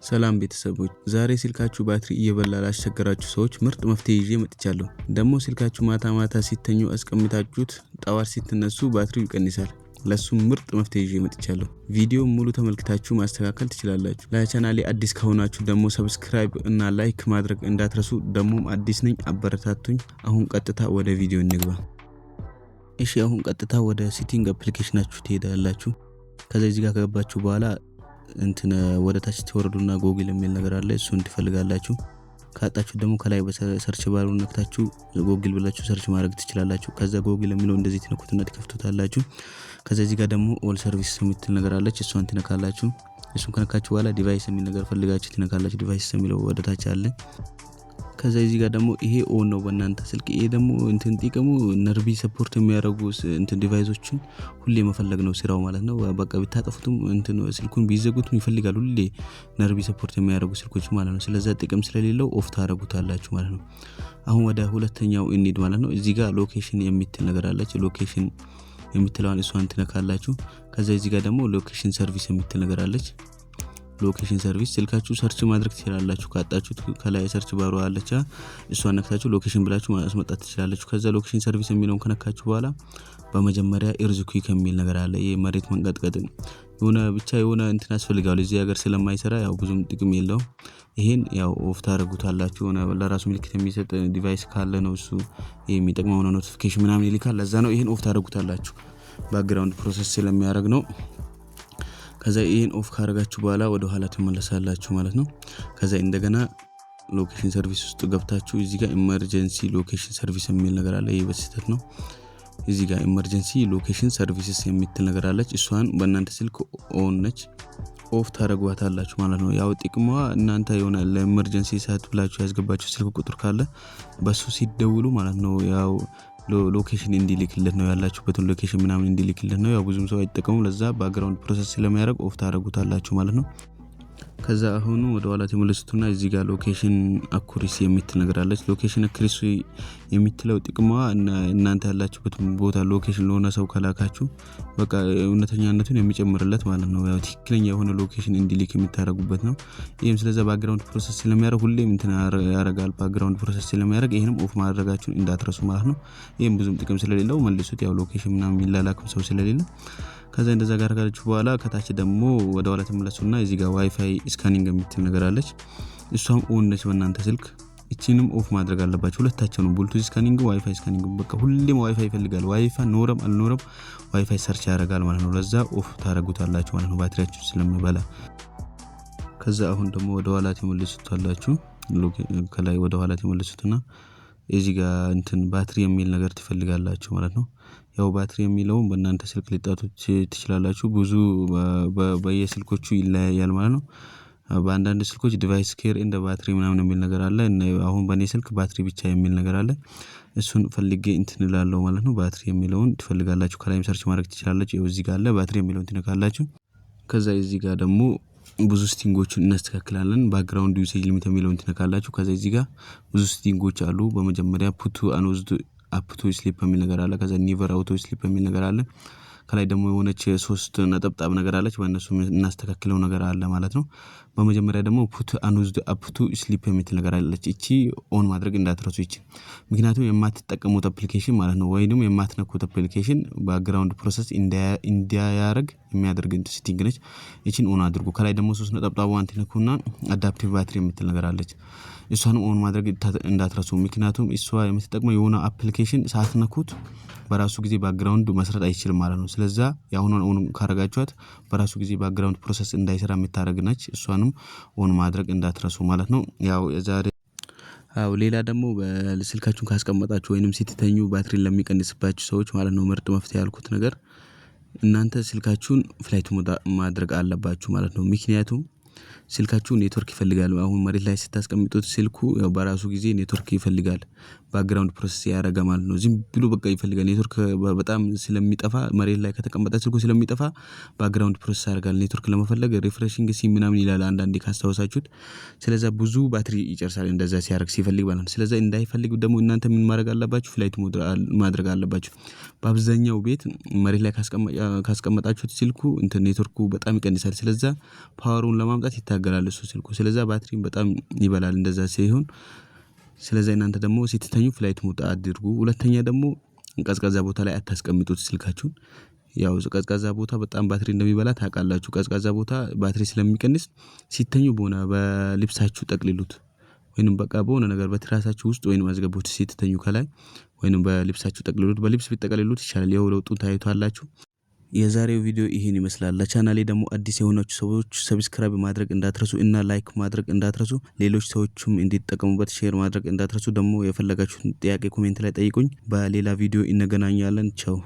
ሰላም ቤተሰቦች ዛሬ ስልካችሁ ባትሪ እየበላ ላስቸገራችሁ ሰዎች ምርጥ መፍትሄ ይዤ መጥቻለሁ። ደግሞ ስልካችሁ ማታ አስቀምጣችሁት አስቀምጣችሁት ጠዋት ስትነሱ ባትሪው ይቀንሳል። ለሱም ምርጥ መፍትሄ ይዤ መጥቻለሁ። ቪዲዮ ሙሉ ተመልክታችሁ ማስተካከል ትችላላችሁ። ለቻናሌ አዲስ ከሆናችሁ ደግሞ ሰብስክራይብ እና ላይክ ማድረግ እንዳትረሱ። ደሞም አዲስ ነኝ አበረታቱኝ። አሁን ቀጥታ ወደ ቪዲዮ እንግባ። እሺ አሁን ቀጥታ ወደ ሴቲንግ አፕሊኬሽናችሁ ትሄዳላችሁ። ከዛ እዚህ ጋር ከገባችሁ በኋላ ወደ ታች ትወርዱና ጎግል የሚል ነገር አለ እሱን ትፈልጋላችሁ። ካጣችሁ ደግሞ ከላይ በሰርች ባሩ ነክታችሁ ጎግል ብላችሁ ሰርች ማድረግ ትችላላችሁ። ከዛ ጎግል የሚለው እንደዚህ ትነኩትና ትከፍቱታላችሁ። ከዛ እዚህ ጋር ደግሞ ኦል ሰርቪስ የምትል ነገር አለች እሷን ትነካላችሁ። እሱን ከነካችሁ በኋላ ዲቫይስ የሚል ነገር ፈልጋችሁ ትነካላችሁ። ዲቫይስ የሚለው ወደ ታች አለ። ከዛ እዚህ ጋር ደግሞ ይሄ ኦን ነው በእናንተ ስልክ። ይሄ ደግሞ ጥቅሙ ነርቪ ሰፖርት የሚያደርጉ ዲቫይሶችን ሁሌ መፈለግ ነው ስራው ማለት ነው። በቃ ብታጠፉትም ስልኩን ቢዘጉትም ይፈልጋል ሁሌ ነርቪ ሰፖርት የሚያደርጉ ስልኮች ማለት ነው። ስለዚህ ጥቅም ስለሌለው ኦፍ ታደርጉታላችሁ ማለት ነው። አሁን ወደ ሁለተኛው እንሂድ ማለት ነው። እዚህ ጋር ሎኬሽን የምትል ነገር አለች። ሎኬሽን የምትለዋን እሷን ትነካላችሁ። ከዛ እዚህ ጋር ደግሞ ሎኬሽን ሰርቪስ የምትል ነገር አለች። ሎኬሽን ሰርቪስ ስልካችሁ ሰርች ማድረግ ትችላላችሁ። ካጣችሁት ከላይ ሰርች ባሩ አለች እሷን ነክታችሁ ሎኬሽን ብላችሁ ማስመጣት ትችላላችሁ። ከዛ ሎኬሽን ሰርቪስ የሚለውን ከነካችሁ በኋላ በመጀመሪያ ኢርዝኩዊክ የሚል ነገር አለ። ይሄ መሬት መንቀጥቀጥ የሆነ ያስፈልጋል። እዚህ ሀገር ስለማይሰራ ያው ብዙም ጥቅም የለውም። ይሄን ያው ኦፍ ታደርጉታላችሁ። ለራሱ ምልክት የሚሰጥ ዲቫይስ ካለ ነው እሱ የሚጠቅመው ኖቲፊኬሽን ምናምን ይልካል። ለዛ ነው ይሄን ኦፍ ታደርጉታላችሁ። ባክግራውንድ ፕሮሰስ ስለሚያደርግ ነው። ከዛ ይሄን ኦፍ ካደረጋችሁ በኋላ ወደ ኋላ ትመለሳላችሁ ማለት ነው። ከዛ እንደገና ሎኬሽን ሰርቪስ ውስጥ ገብታችሁ እዚህ ጋር ኢመርጀንሲ ሎኬሽን ሰርቪስ የሚል ነገር አለ። ይሄ በስህተት ነው። እዚህ ጋር ኢመርጀንሲ ሎኬሽን ሰርቪስስ የምትል ነገር አለች። እሷን በእናንተ ስልክ ኦን ነች ኦፍ ታደርጓታላችሁ ማለት ነው። ያው ጥቅሟ እናንተ የሆነ ለኢመርጀንሲ ሰዓት ብላችሁ ያስገባችሁ ስልክ ቁጥር ካለ በሱ ሲደውሉ ማለት ነው ያው ሎኬሽን እንዲልክለት ነው ያላችሁበትን ሎኬሽን ምናምን እንዲልክለት ነው። ያው ብዙም ሰው አይጠቀሙም። ለዛ ባክግራውንድ ፕሮሰስ ስለሚያደርግ ኦፍ ታደርጉታላችሁ ማለት ነው። ከዛ አሁን ወደ ኋላ ተመለሱትና እዚህ ጋር ሎኬሽን አኩሪሲ የምትል ነገር አለች። ሎኬሽን አኩሪሲ የምትለው ጥቅሟ እናንተ ያላችሁበት ቦታ ሎኬሽን ለሆነ ሰው ከላካችሁ በቃ እውነተኛነቱን የሚጨምርለት ማለት ነው። ያው ትክክለኛ የሆነ ሎኬሽን እንዲልክ የምታደርጉበት ነው። ይሄም ስለዛ ባክግራውንድ ፕሮሰስ ስለሚያደርግ ሁሌም ያደርጋል። ባክግራውንድ ፕሮሰስ ስለሚያደርግ ይሄንም ኦፍ ማድረጋችሁን እንዳትረሱ ማለት ነው። ይሄም ብዙም ጥቅም ስለሌለው መልሱት። ያው ሎኬሽን ምናምን የሚላላክም ሰው ስለሌለ ከዛ እንደዛ ጋር ካላችሁ በኋላ ከታች ደግሞ ወደ ኋላ ተመለሱና እዚህ ጋር ዋይፋይ ስካኒንግ የምትል ነገር አለች። እሷም ኦን ነች በእናንተ ስልክ። እቺንም ኦፍ ማድረግ አለባችሁ። ሁለታቸው ነው ብሉቱዝ ስካኒንግ ዋይፋይ ስካኒንግ። በቃ ሁሌም ዋይፋይ ይፈልጋል። ዋይፋይ ኖረም አልኖረም ዋይፋይ ሰርች ያደርጋል ማለት ነው። ለዛ ኦፍ ታደርጉታላችሁ ማለት ነው ባትሪያችሁ ስለሚበላ። ከዛ አሁን ደግሞ ወደ ኋላ ተመለሱታላችሁ። ከላይ ወደ ኋላ ተመለሱትና እዚህ ጋር ባትሪ የሚል ነገር ትፈልጋላችሁ ማለት ነው። ያው ባትሪ የሚለውን በእናንተ ስልክ ልታጡት ትችላላችሁ። ብዙ በየስልኮቹ ይለያያል ማለት ነው። በአንዳንድ ስልኮች ዲቫይስ ኬር እንደ ባትሪ ምናምን የሚል ነገር አለ። አሁን በእኔ ስልክ ባትሪ ብቻ የሚል ነገር አለ። እሱን ፈልጌ እላለሁ ማለት ነው። ባትሪ የሚለውን ትፈልጋላችሁ። ከላይም ሰርች ማድረግ ትችላላችሁ። ይኸው እዚህ ጋር አለ ባትሪ የሚለውን ትነካላችሁ። ከዛ እዚህ ጋር ደግሞ ብዙ ስቲንጎችን እናስተካክላለን። ባክግራውንድ ዩሴጅ ሊሚት የሚለውን ትነካላችሁ። ከዛ እዚህ ጋር ብዙ ስቲንጎች አሉ። በመጀመሪያ ፑት አንውዝድ አፕ ቱ ስሊፕ የሚል ነገር አለ። ከዛ ኒቨር አውቶ ስሊፕ የሚል ነገር አለ። ከላይ ደግሞ የሆነች 3 ነጠብጣብ ነገር አለች። በእነሱ እናስተካክለው ነገር አለ ማለት ነው። በመጀመሪያ ደግሞ ፑት አንውዝድ አፕ ቱ ስሊፕ የምትል ነገር አለች። እቺ ኦን ማድረግ እንዳትረሱ እቺ። ምክንያቱም የማትጠቀሙት አፕሊኬሽን ማለት ነው ወይንም የማትነኩት አፕሊኬሽን ባክግራውንድ ፕሮሰስ እንዲያያርግ የሚያደርግ ሴቲንግ ነች። እቺን ኦን አድርጉ። ከላይ ደግሞ 3 ነጠብጣቧን ትነኩና አዳፕቲቭ ባትሪ የምትል ነገር አለች። እሷን ኦን ማድረግ እንዳትረሱ። ምክንያቱም እሷ የምትጠቅመው የሆነ አፕሊኬሽን ሳትነኩት በራሱ ጊዜ ባክግራውንድ መስራት አይችልም ማለት ነው። ስለዛ ያሁኑን ኦን ካረጋችኋት በራሱ ጊዜ ባክግራውንድ ፕሮሰስ እንዳይሰራ የምታደርግ ነች። እሷንም ኦን ማድረግ እንዳትረሱ ማለት ነው። ያው ዛሬ ሌላ ደግሞ በስልካችሁን ካስቀመጣችሁ ወይንም ስትተኙ ባትሪን ለሚቀንስባችሁ ሰዎች ማለት ነው ምርጥ መፍትሄ ያልኩት ነገር እናንተ ስልካችሁን ፍላይት ሞድ ማድረግ አለባችሁ ማለት ነው። ምክንያቱም ስልካችሁ ኔትወርክ ይፈልጋል። አሁን መሬት ላይ ስታስቀምጡት ስልኩ ያው በራሱ ጊዜ ኔትወርክ ይፈልጋል። ባክግራውንድ ፕሮሰስ ያደርጋል ማለት ነው። ዝም ብሎ በቃ ይፈልጋል። ኔትወርክ በጣም ስለሚጠፋ መሬት ላይ ከተቀመጠ ስልኩ ስለሚጠፋ ባክግራውንድ ፕሮሰስ ያደርጋል። ኔትወርክ ለመፈለግ ሪፍሬሽንግ ሲም ምናምን ይላል አንዳንዴ ካስታወሳችሁት። ስለዛ ብዙ ባትሪ ይጨርሳል እንደዛ ሲፈልግ ማለት ነው። ስለዛ እንዳይፈልግ ደግሞ እናንተ ምን ማድረግ አለባችሁ? ፍላይት ሞድ ማድረግ አለባችሁ። በአብዛኛው ቤት መሬት ላይ ካስቀመጣችሁት ስልኩ ኔትወርኩ በጣም ይቀንሳል። ስለዛ ፓወሩን ለማምጣት ለማስቀረት ይታገላል እሱ ስልኩ። ስለዛ ባትሪም በጣም ይበላል እንደዛ ሲሆን። ስለዛ እናንተ ደግሞ ስትተኙ ፍላይት ሞድ አድርጉ። ሁለተኛ ደግሞ ቀዝቃዛ ቦታ ላይ አታስቀምጡት ስልካችሁን። ያው ቀዝቃዛ ቦታ በጣም ባትሪ እንደሚበላ ታውቃላችሁ። ቀዝቃዛ ቦታ ባትሪ ስለሚቀንስ ሲተኙ በልብሳችሁ ጠቅልሉት። ወይንም በቃ በሆነ ነገር በትራሳችሁ ውስጥ ወይንም አስገቡት ስትተኙ ከላይ ወይንም በልብሳችሁ ጠቅልሉት። በልብስ ቢጠቀልሉት ይሻላል። ያው ለውጡን ታዩታላችሁ። የዛሬው ቪዲዮ ይሄን ይመስላል። ለቻናሌ ደግሞ አዲስ የሆናችሁ ሰዎች ሰብስክራይብ ማድረግ እንዳትረሱ እና ላይክ ማድረግ እንዳትረሱ። ሌሎች ሰዎችም እንዲጠቀሙበት ሼር ማድረግ እንዳትረሱ። ደግሞ የፈለጋችሁትን ጥያቄ ኮሜንት ላይ ጠይቁኝ። በሌላ ቪዲዮ እንገናኛለን። ቻው